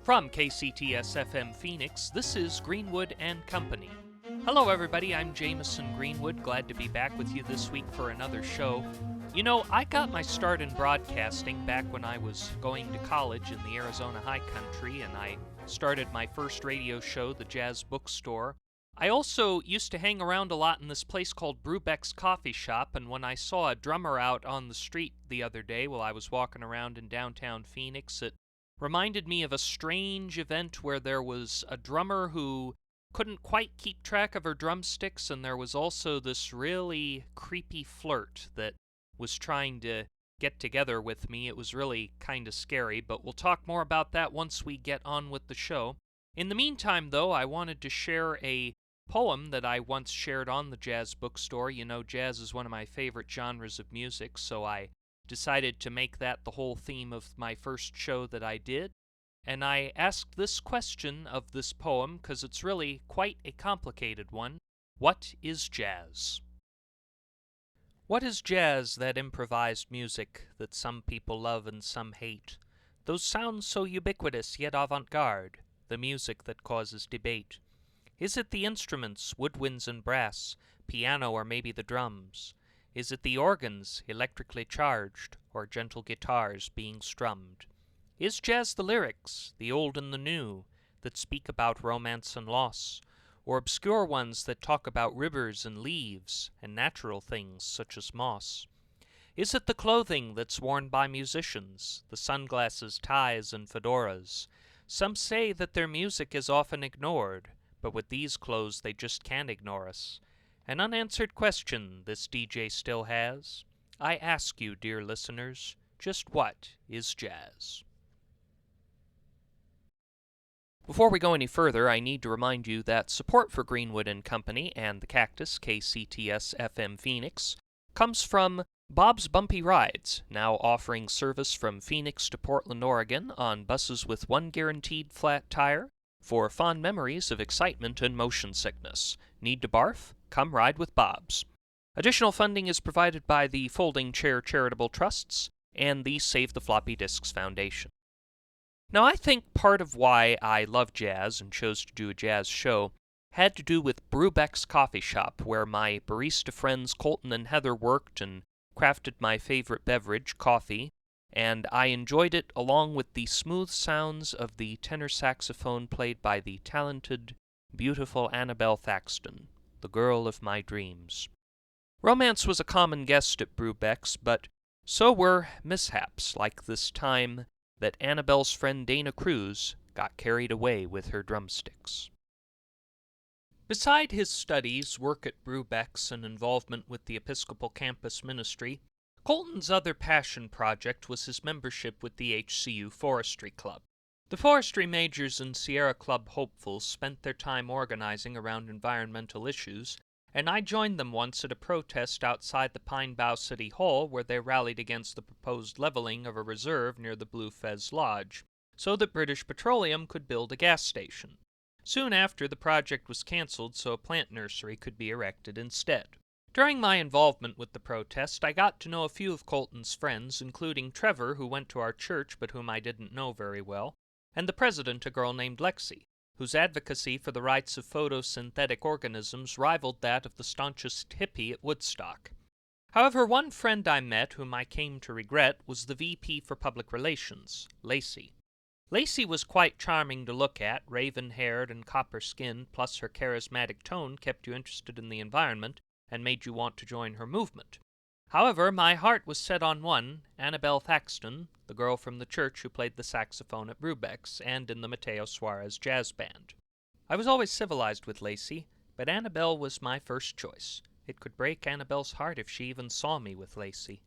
From KCTS-FM Phoenix, this is Greenwood and Company. Hello everybody, I'm Jamison Greenwood, glad to be back with you this week for another show. You know, I got my start in broadcasting back when I was going to college in the Arizona High Country, and I started my first radio show, the Jazz Bookstore. I also used to hang around a lot in this place called Brew-Beck's Coffee Shop, and when I saw a drummer out on the street the other day while I was walking around in downtown Phoenix, it reminded me of a strange event where there was a drummer who couldn't quite keep track of her drumsticks, and there was also this really creepy flirt that was trying to get together with me. It was really kind of scary, but we'll talk more about that once we get on with the show. In the meantime, though, I wanted to share a poem that I once shared on the Jazz Bookstore. You know, jazz is one of my favorite genres of music, so I decided to make that the whole theme of my first show that I did. And I asked this question of this poem because it's really quite a complicated one. What is jazz? What is jazz, that improvised music that some people love and some hate? Those sounds so ubiquitous yet avant-garde, the music that causes debate. Is it the instruments, woodwinds and brass, piano or maybe the drums? Is it the organs, electrically charged, or gentle guitars being strummed? Is jazz the lyrics, the old and the new, that speak about romance and loss, or obscure ones that talk about rivers and leaves and natural things such as moss? Is it the clothing that's worn by musicians, the sunglasses, ties, and fedoras? Some say that their music is often ignored, but with these clothes they just can't ignore us. An unanswered question this DJ still has. I ask you, dear listeners, just what is jazz? Before we go any further, I need to remind you that support for Greenwood and Company and the Cactus, KCTS-FM Phoenix, comes from Bob's Bumpy Rides, now offering service from Phoenix to Portland, Oregon on buses with one guaranteed flat tire for fond memories of excitement and motion sickness. Need to barf? Come ride with Bob's. Additional funding is provided by the Folding Chair Charitable Trusts and the Save the Floppy Disks Foundation. Now, I think part of why I love jazz and chose to do a jazz show had to do with Brew-Beck's Coffee Shop, where my barista friends Colton and Heather worked and crafted my favorite beverage, coffee, and I enjoyed it along with the smooth sounds of the tenor saxophone played by the talented, beautiful Annabelle Thaxton, the girl of my dreams. Romance was a common guest at Brew-Beck's, but so were mishaps, like this time that Annabelle's friend Dana Cruz got carried away with her drumsticks. Beside his studies, work at Brew-Beck's, and involvement with the Episcopal Campus Ministry, Colton's other passion project was his membership with the HCU Forestry Club. The forestry majors and Sierra Club hopefuls spent their time organizing around environmental issues, and I joined them once at a protest outside the Pine Bow City Hall where they rallied against the proposed leveling of a reserve near the Blue Fez Lodge, so that British Petroleum could build a gas station. Soon after, the project was canceled so a plant nursery could be erected instead. During my involvement with the protest, I got to know a few of Colton's friends, including Trevor, who went to our church but whom I didn't know very well, and the president, a girl named Lacey, whose advocacy for the rights of photosynthetic organisms rivaled that of the staunchest hippie at Woodstock. However, one friend I met, whom I came to regret, was the VP for Public Relations, Lacey. Lacey was quite charming to look at, raven-haired and copper-skinned, plus her charismatic tone kept you interested in the environment and made you want to join her movement. However, my heart was set on one, Annabelle Thaxton, the girl from the church who played the saxophone at Brew-Beck's and in the Mateo Suarez Jazz Band. I was always civilized with Lacey, but Annabelle was my first choice. It could break Annabelle's heart if she even saw me with Lacey.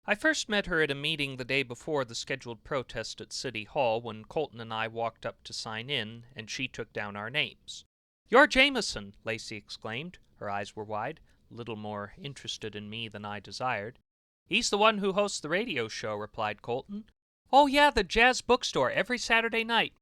I first met her at a meeting the day before the scheduled protest at City Hall when Colton and I walked up to sign in, and she took down our names. "You're Jamison!" Lacey exclaimed. Her eyes were wide, little more interested in me than I desired. "He's the one who hosts the radio show," replied Colton. "Oh yeah, the Jazz Bookstore, every Saturday night."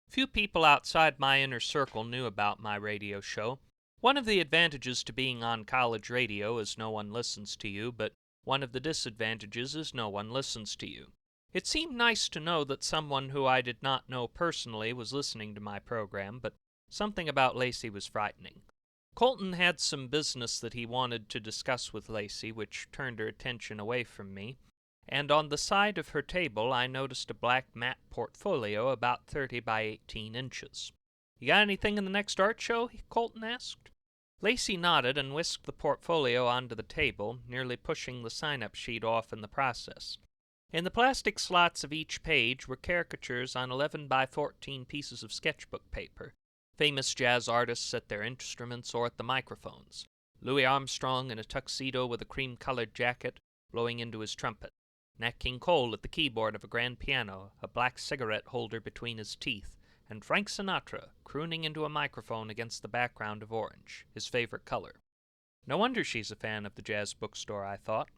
Few people outside my inner circle knew about my radio show. One of the advantages to being on college radio is no one listens to you, but one of the disadvantages is no one listens to you. It seemed nice to know that someone who I did not know personally was listening to my program, but something about Lacey was frightening. Colton had some business that he wanted to discuss with Lacey, which turned her attention away from me, and on the side of her table I noticed a black matte portfolio about 30 by 18 inches. "You got anything in the next art show?" Colton asked. Lacey nodded and whisked the portfolio onto the table, nearly pushing the sign-up sheet off in the process. In the plastic slots of each page were caricatures on 11 by 14 pieces of sketchbook paper. Famous jazz artists at their instruments or at the microphones. Louis Armstrong in a tuxedo with a cream-colored jacket, blowing into his trumpet. Nat King Cole at the keyboard of a grand piano, a black cigarette holder between his teeth, and Frank Sinatra crooning into a microphone against the background of orange, his favorite color. No wonder she's a fan of the jazz bookstore, I thought.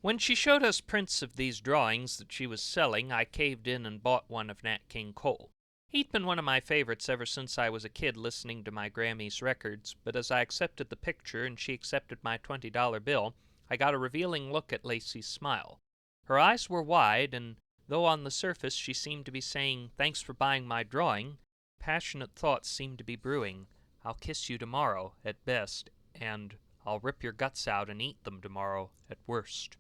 When she showed us prints of these drawings that she was selling, I caved in and bought one of Nat King Cole. He'd been one of my favorites ever since I was a kid listening to my Grammy's records, but as I accepted the picture and she accepted my $20 bill, I got a revealing look at Lacey's smile. Her eyes were wide, and though on the surface she seemed to be saying, "Thanks for buying my drawing," passionate thoughts seemed to be brewing. "I'll kiss you tomorrow," at best, and "I'll rip your guts out and eat them tomorrow," at worst.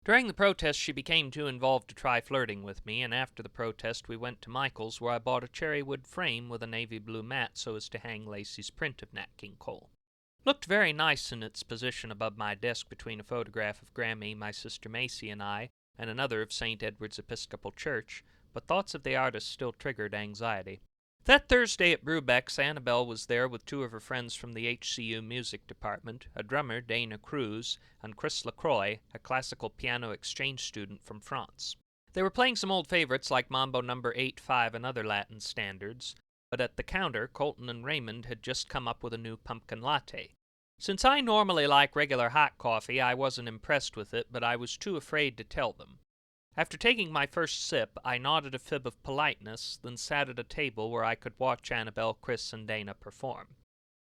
During the protest, she became too involved to try flirting with me, and after the protest we went to Michael's, where I bought a cherry wood frame with a navy blue mat so as to hang Lacey's print of Nat King Cole. Looked very nice in its position above my desk between a photograph of Grammy, my sister Macy, and I, and another of St. Edward's Episcopal Church, but thoughts of the artist still triggered anxiety. That Thursday at Brew-Beck's, Annabelle was there with two of her friends from the HCU music department, a drummer, Dana Cruz, and Chris Lacroix, a classical piano exchange student from France. They were playing some old favorites like Mambo No. 8/5 and other Latin standards, but at the counter, Colton and Raymond had just come up with a new pumpkin latte. Since I normally like regular hot coffee, I wasn't impressed with it, but I was too afraid to tell them. After taking my first sip, I nodded a fib of politeness, then sat at a table where I could watch Annabelle, Chris, and Dana perform.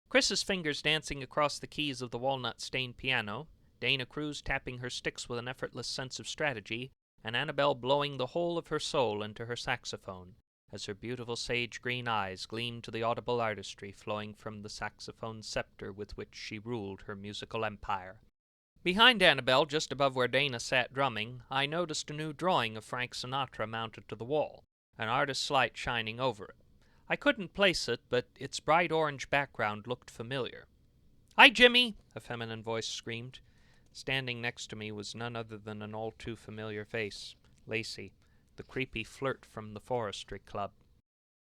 Chris's fingers dancing across the keys of the walnut-stained piano, Dana Cruz tapping her sticks with an effortless sense of strategy, and Annabelle blowing the whole of her soul into her saxophone, as her beautiful sage-green eyes gleamed to the audible artistry flowing from the saxophone scepter with which she ruled her musical empire. Behind Annabelle, just above where Dana sat drumming, I noticed a new drawing of Frank Sinatra mounted to the wall, an artist's light shining over it. I couldn't place it, but its bright orange background looked familiar. "Hi, Jimmy!" a feminine voice screamed. Standing next to me was none other than an all-too-familiar face, Lacey, the creepy flirt from the forestry club.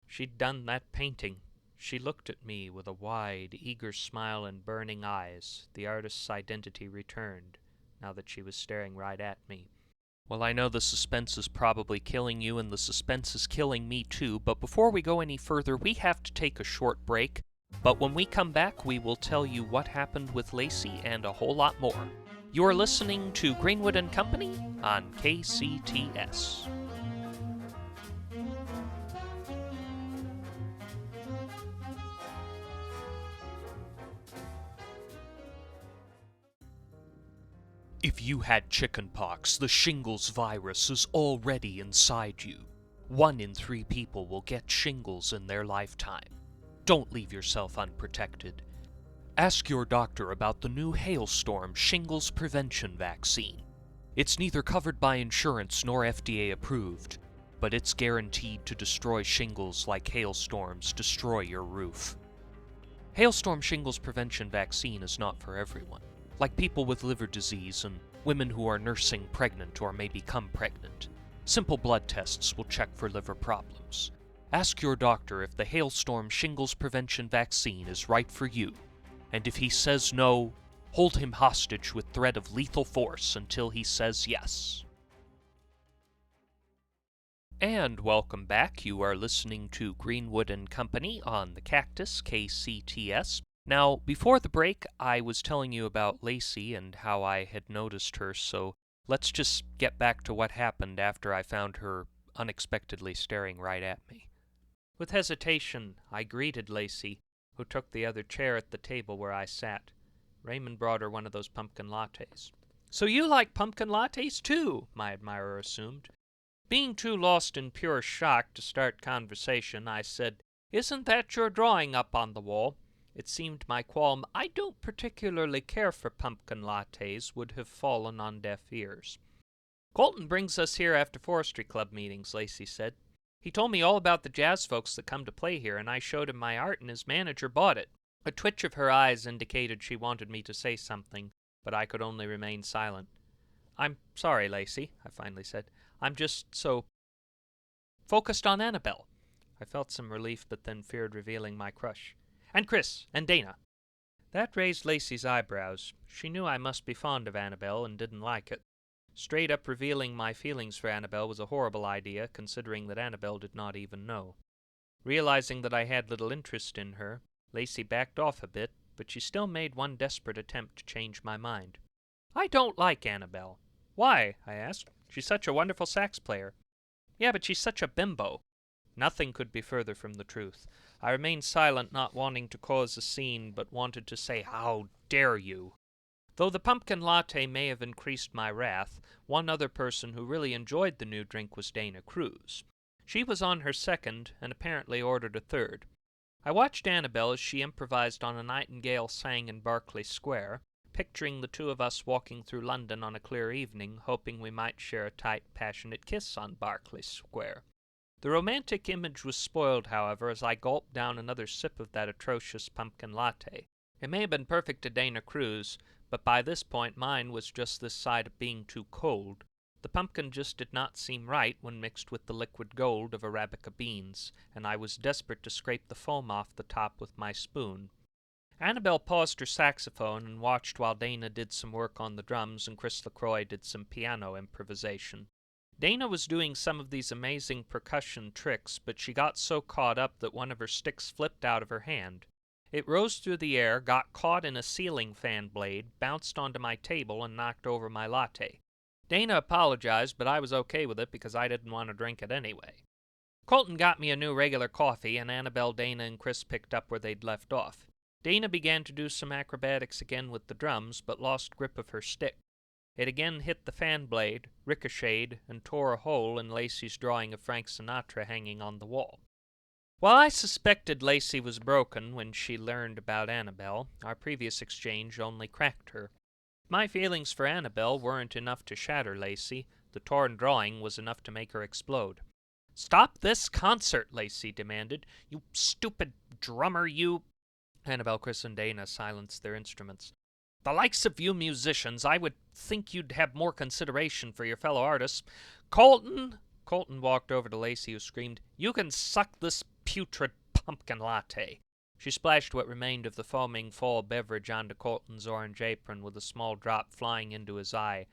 She'd done that painting. She looked at me with a wide, eager smile and burning eyes. The artist's identity returned, now that she was staring right at me. Well, I know the suspense is probably killing you, and the suspense is killing me too, but before we go any further, we have to take a short break. But when we come back, we will tell you what happened with Lacey and a whole lot more. You're listening to Greenwood & Company on KCTS. If you had chickenpox, the shingles virus is already inside you. 1 in 3 people will get shingles in their lifetime. Don't leave yourself unprotected. Ask your doctor about the new Hailstorm Shingles Prevention Vaccine. It's neither covered by insurance nor FDA approved, but it's guaranteed to destroy shingles like hailstorms destroy your roof. Hailstorm Shingles Prevention Vaccine is not for everyone. Like people with liver disease and women who are nursing pregnant or may become pregnant. Simple blood tests will check for liver problems. Ask your doctor if the Hailstorm Shingles Prevention Vaccine is right for you. And if he says no, hold him hostage with threat of lethal force until he says yes. And welcome back. You are listening to Greenwood & Company on the Cactus, KCTS. Now, before the break, I was telling you about Lacey and how I had noticed her, so let's just get back to what happened after I found her unexpectedly staring right at me. With hesitation, I greeted Lacey, who took the other chair at the table where I sat. Raymond brought her one of those pumpkin lattes. "So you like pumpkin lattes, too?" my admirer assumed. Being too lost in pure shock to start conversation, I said, "Isn't that your drawing up on the wall?" It seemed my qualm, "I don't particularly care for pumpkin lattes," would have fallen on deaf ears. "Colton brings us here after forestry club meetings," Lacey said. "He told me all about the jazz folks that come to play here, and I showed him my art, and his manager bought it." A twitch of her eyes indicated she wanted me to say something, but I could only remain silent. "I'm sorry, Lacey," I finally said. "I'm just so focused on Annabelle." I felt some relief, but then feared revealing my crush. "And Chris, and Dana." That raised Lacey's eyebrows. She knew I must be fond of Annabelle and didn't like it. Straight up revealing my feelings for Annabelle was a horrible idea, considering that Annabelle did not even know. Realizing that I had little interest in her, Lacey backed off a bit, but she still made one desperate attempt to change my mind. "I don't like Annabelle." "Why?" I asked. "She's such a wonderful sax player." "Yeah, but she's such a bimbo." Nothing could be further from the truth. I remained silent, not wanting to cause a scene, but wanted to say, "How dare you?" Though the pumpkin latte may have increased my wrath, one other person who really enjoyed the new drink was Dana Cruz. She was on her second, and apparently ordered a third. I watched Annabelle as she improvised on A Nightingale Sang in Berkeley Square, picturing the two of us walking through London on a clear evening, hoping we might share a tight, passionate kiss on Berkeley Square. The romantic image was spoiled, however, as I gulped down another sip of that atrocious pumpkin latte. It may have been perfect to Dana Cruz, but by this point mine was just this side of being too cold. The pumpkin just did not seem right when mixed with the liquid gold of Arabica beans, and I was desperate to scrape the foam off the top with my spoon. Annabelle paused her saxophone and watched while Dana did some work on the drums and Chris LaCroix did some piano improvisation. Dana was doing some of these amazing percussion tricks, but she got so caught up that one of her sticks flipped out of her hand. It rose through the air, got caught in a ceiling fan blade, bounced onto my table, and knocked over my latte. Dana apologized, but I was okay with it because I didn't want to drink it anyway. Colton got me a new regular coffee, and Annabelle, Dana, and Chris picked up where they'd left off. Dana began to do some acrobatics again with the drums, but lost grip of her stick. It again hit the fan blade, ricocheted, and tore a hole in Lacey's drawing of Frank Sinatra hanging on the wall. While I suspected Lacey was broken when she learned about Annabelle, our previous exchange only cracked her. My feelings for Annabelle weren't enough to shatter Lacey. The torn drawing was enough to make her explode. "Stop this concert," Lacey demanded. "You stupid drummer, you—" Annabelle, Chris, and Dana silenced their instruments. "The likes of you musicians, I would think you'd have more consideration for your fellow artists. Colton!" Colton walked over to Lacey, who screamed, "You can suck this putrid pumpkin latte." She splashed what remained of the foaming fall beverage onto Colton's orange apron, with a small drop flying into his eye.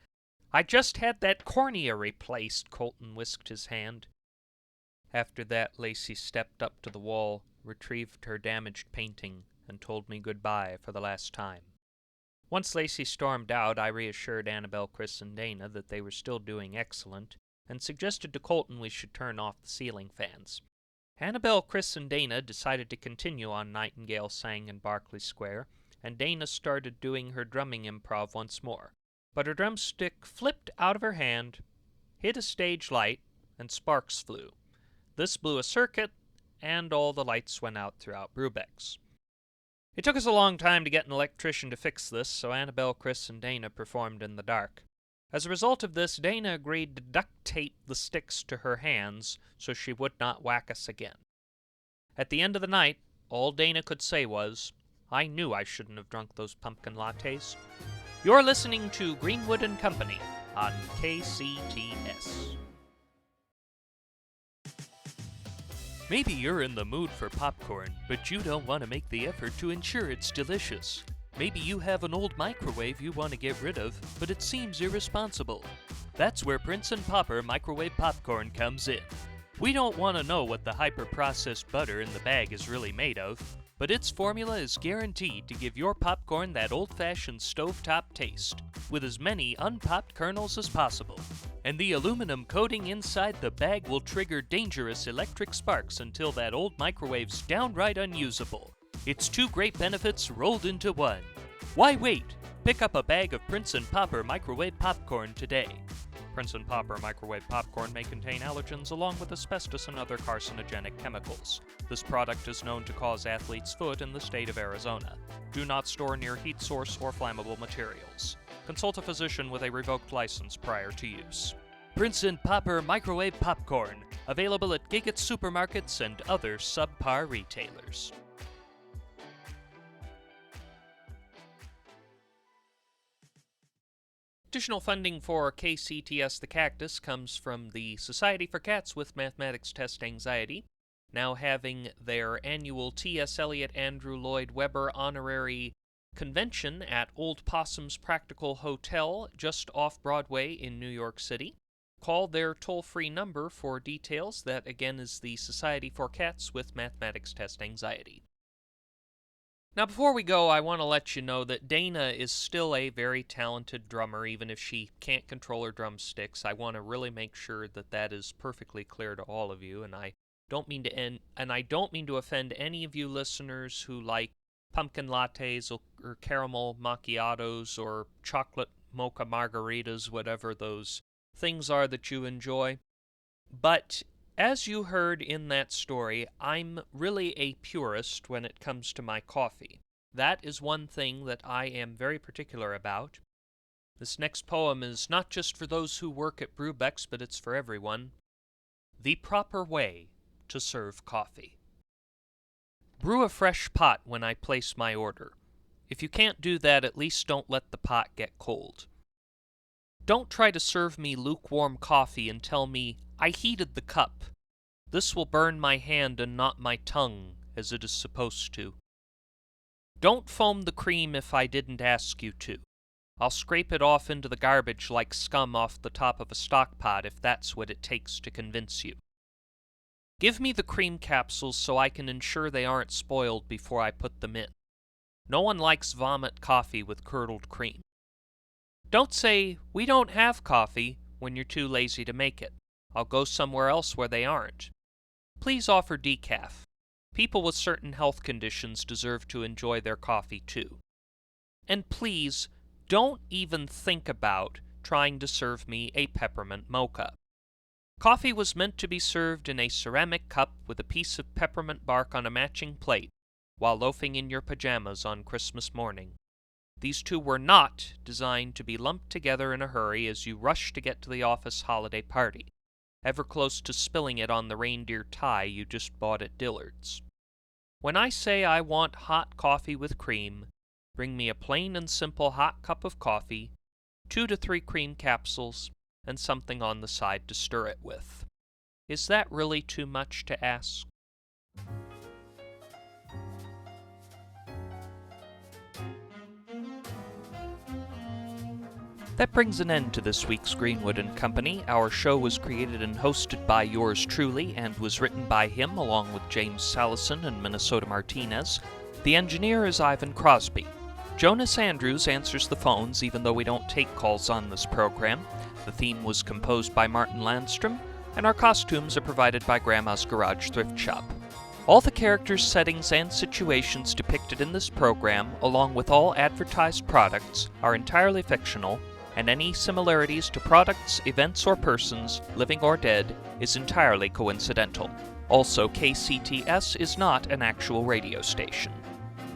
"I just had that cornea replaced," Colton whisked his hand. After that, Lacey stepped up to the wall, retrieved her damaged painting, and told me goodbye for the last time. Once Lacey stormed out, I reassured Annabelle, Chris, and Dana that they were still doing excellent, and suggested to Colton we should turn off the ceiling fans. Annabelle, Chris, and Dana decided to continue on Nightingale Sang in Berkeley Square, and Dana started doing her drumming improv once more. But her drumstick flipped out of her hand, hit a stage light, and sparks flew. This blew a circuit, and all the lights went out throughout Brew-Beck's. It took us a long time to get an electrician to fix this, so Annabelle, Chris, and Dana performed in the dark. As a result of this, Dana agreed to duct tape the sticks to her hands so she would not whack us again. At the end of the night, all Dana could say was, "I knew I shouldn't have drunk those pumpkin lattes." You're listening to Greenwood & Company on KCTS. Maybe you're in the mood for popcorn, but you don't want to make the effort to ensure it's delicious. Maybe you have an old microwave you want to get rid of, but it seems irresponsible. That's where Prince & Popper microwave popcorn comes in. We don't want to know what the hyper-processed butter in the bag is really made of, but its formula is guaranteed to give your popcorn that old-fashioned stovetop taste, with as many unpopped kernels as possible. And the aluminum coating inside the bag will trigger dangerous electric sparks until that old microwave's downright unusable. It's two great benefits rolled into one. Why wait? Pick up a bag of Prince & Popper microwave popcorn today. Prince and Popper microwave popcorn may contain allergens along with asbestos and other carcinogenic chemicals. This product is known to cause athlete's foot in the state of Arizona. Do not store near heat source or flammable materials. Consult a physician with a revoked license prior to use. Prince and Popper microwave popcorn, available at Gigget supermarkets and other subpar retailers. Additional funding for KCTS The Cactus comes from the Society for Cats with Mathematics Test Anxiety, now having their annual T.S. Eliot Andrew Lloyd Webber honorary convention at Old Possum's Practical Hotel just off Broadway in New York City. Call their toll-free number for details. That, again, is the Society for Cats with Mathematics Test Anxiety. Now, before we go, I want to let you know that Dana is still a very talented drummer, even if she can't control her drumsticks. I want to really make sure that that is perfectly clear to all of you, and I don't mean to offend any of you listeners who like pumpkin lattes or caramel macchiatos or chocolate mocha margaritas, whatever those things are that you enjoy. But as you heard in that story, I'm really a purist when it comes to my coffee. That is one thing that I am very particular about. This next poem is not just for those who work at Brew-Beck's, but it's for everyone. The proper way to serve coffee. Brew a fresh pot when I place my order. If you can't do that, at least don't let the pot get cold. Don't try to serve me lukewarm coffee and tell me, I heated the cup. This will burn my hand and not my tongue, as it is supposed to. Don't foam the cream if I didn't ask you to. I'll scrape it off into the garbage like scum off the top of a stock pot if that's what it takes to convince you. Give me the cream capsules so I can ensure they aren't spoiled before I put them in. No one likes vomit coffee with curdled cream. Don't say, we don't have coffee, when you're too lazy to make it. I'll go somewhere else where they aren't. Please offer decaf. People with certain health conditions deserve to enjoy their coffee too. And please, don't even think about trying to serve me a peppermint mocha. Coffee was meant to be served in a ceramic cup with a piece of peppermint bark on a matching plate, while loafing in your pajamas on Christmas morning. These two were not designed to be lumped together in a hurry as you rush to get to the office holiday party, ever close to spilling it on the reindeer tie you just bought at Dillard's. When I say I want hot coffee with cream, bring me a plain and simple hot cup of coffee, 2 to 3 cream capsules, and something on the side to stir it with. Is that really too much to ask? That brings an end to this week's Greenwood & Company. Our show was created and hosted by yours truly and was written by him along with James Salison and Minnesota Martinez. The engineer is Ivan Crosby. Jonas Andrews answers the phones even though we don't take calls on this program. The theme was composed by Martin Landstrom, and our costumes are provided by Grandma's Garage Thrift Shop. All the characters, settings, and situations depicted in this program, along with all advertised products, are entirely fictional, and any similarities to products, events, or persons, living or dead, is entirely coincidental. Also, KCTS is not an actual radio station.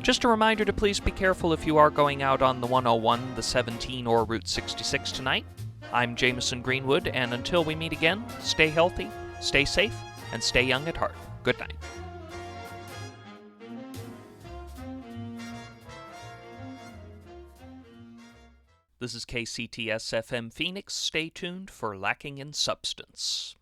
Just a reminder to please be careful if you are going out on the 101, the 17, or Route 66 tonight. I'm Jamison Greenwood, and until we meet again, stay healthy, stay safe, and stay young at heart. Good night. This is KCTS FM Phoenix. Stay tuned for Lacking in Substance.